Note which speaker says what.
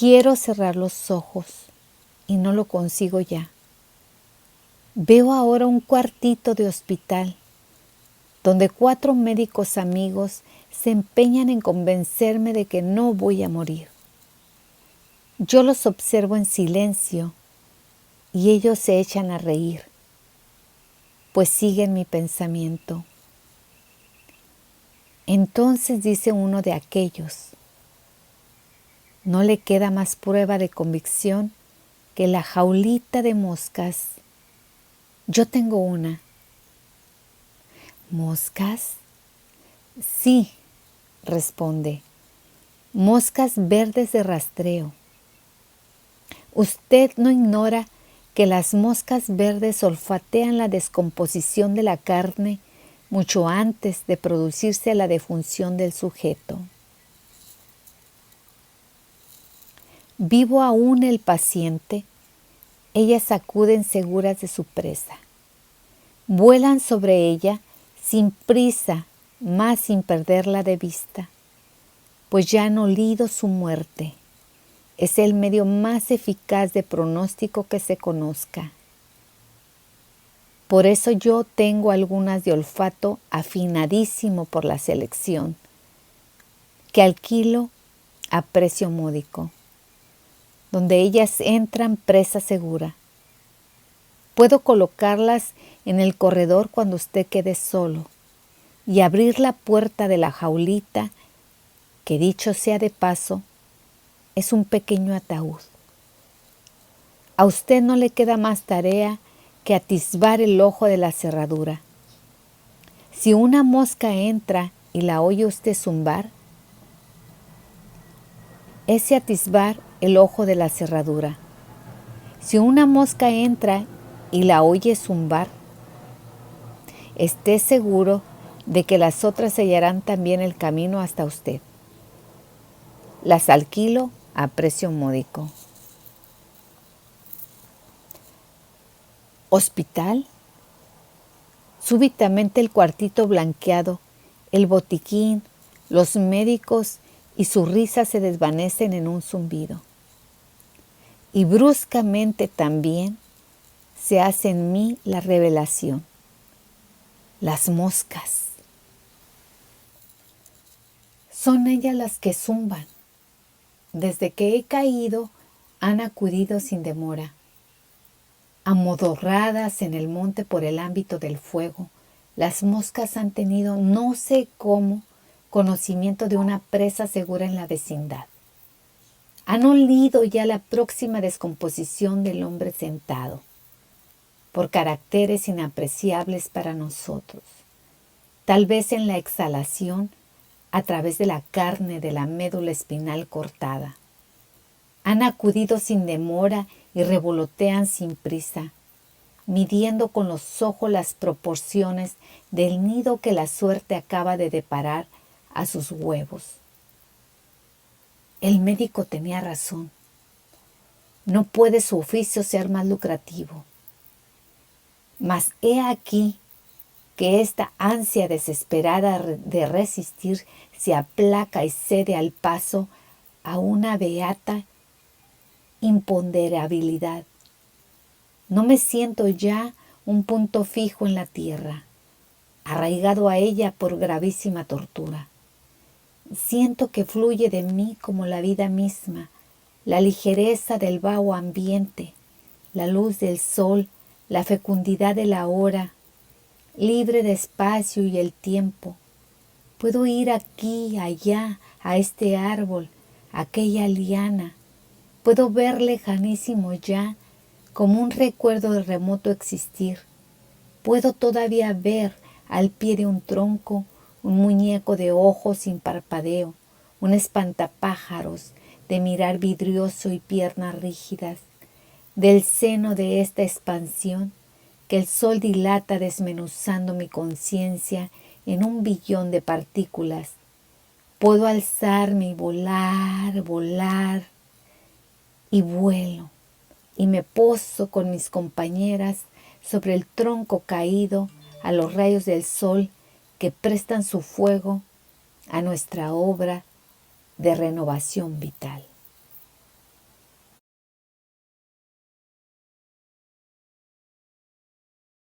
Speaker 1: Quiero cerrar los ojos y no lo consigo ya. Veo ahora un cuartito de hospital donde 4 médicos amigos se empeñan en convencerme de que no voy a morir. Yo los observo en silencio y ellos se echan a reír, pues siguen mi pensamiento. Entonces dice uno de aquellos: no le queda más prueba de convicción que la jaulita de moscas. Yo tengo una. ¿Moscas? Sí, responde. Moscas verdes de rastreo. Usted no ignora que las moscas verdes olfatean la descomposición de la carne mucho antes de producirse la defunción del sujeto. Vivo aún el paciente, ellas sacuden seguras de su presa. Vuelan sobre ella sin prisa, mas sin perderla de vista, pues ya han olido su muerte. Es el medio más eficaz de pronóstico que se conozca. Por eso yo tengo algunas de olfato afinadísimo por la selección, que alquilo a precio módico, donde ellas entran presa segura. Puedo colocarlas en el corredor cuando usted quede solo y abrir la puerta de la jaulita, que dicho sea de paso, es un pequeño ataúd. A usted no le queda más tarea que atisbar el ojo de la cerradura. Si una mosca entra y la oye usted zumbar, ese atisbar el ojo de la cerradura. Si una mosca entra y la oye zumbar, esté seguro de que las otras hallarán también el camino hasta usted. Las alquilo a precio módico. ¿Hospital? Súbitamente el cuartito blanqueado, el botiquín, los médicos y su risa se desvanecen en un zumbido. Y bruscamente también se hace en mí la revelación. Las moscas. Son ellas las que zumban. Desde que he caído han acudido sin demora. Amodorradas en el monte por el ámbito del fuego, las moscas han tenido, no sé cómo, conocimiento de una presa segura en la vecindad. Han olido ya la próxima descomposición del hombre sentado, por caracteres inapreciables para nosotros. Tal vez en la exhalación a través de la carne de la médula espinal cortada. Han acudido sin demora y revolotean sin prisa, midiendo con los ojos las proporciones del nido que la suerte acaba de deparar a sus huevos. El médico tenía razón. No puede su oficio ser más lucrativo. Mas he aquí que esta ansia desesperada de resistir se aplaca y cede al paso a una beata imponderabilidad. No me siento ya un punto fijo en la tierra, arraigado a ella por gravísima tortura. Siento que fluye de mí como la vida misma, la ligereza del vago ambiente, la luz del sol, la fecundidad de la hora, libre de espacio y el tiempo. Puedo ir aquí, allá, a este árbol, a aquella liana. Puedo ver lejanísimo ya, como un recuerdo del remoto existir. Puedo todavía ver al pie de un tronco un muñeco de ojos sin parpadeo, un espantapájaros de mirar vidrioso y piernas rígidas. Del seno de esta expansión que el sol dilata desmenuzando mi conciencia en un billón de partículas, puedo alzarme y volar, volar, y vuelo, y me poso con mis compañeras sobre el tronco caído a los rayos del sol que prestan su fuego a nuestra obra de renovación vital.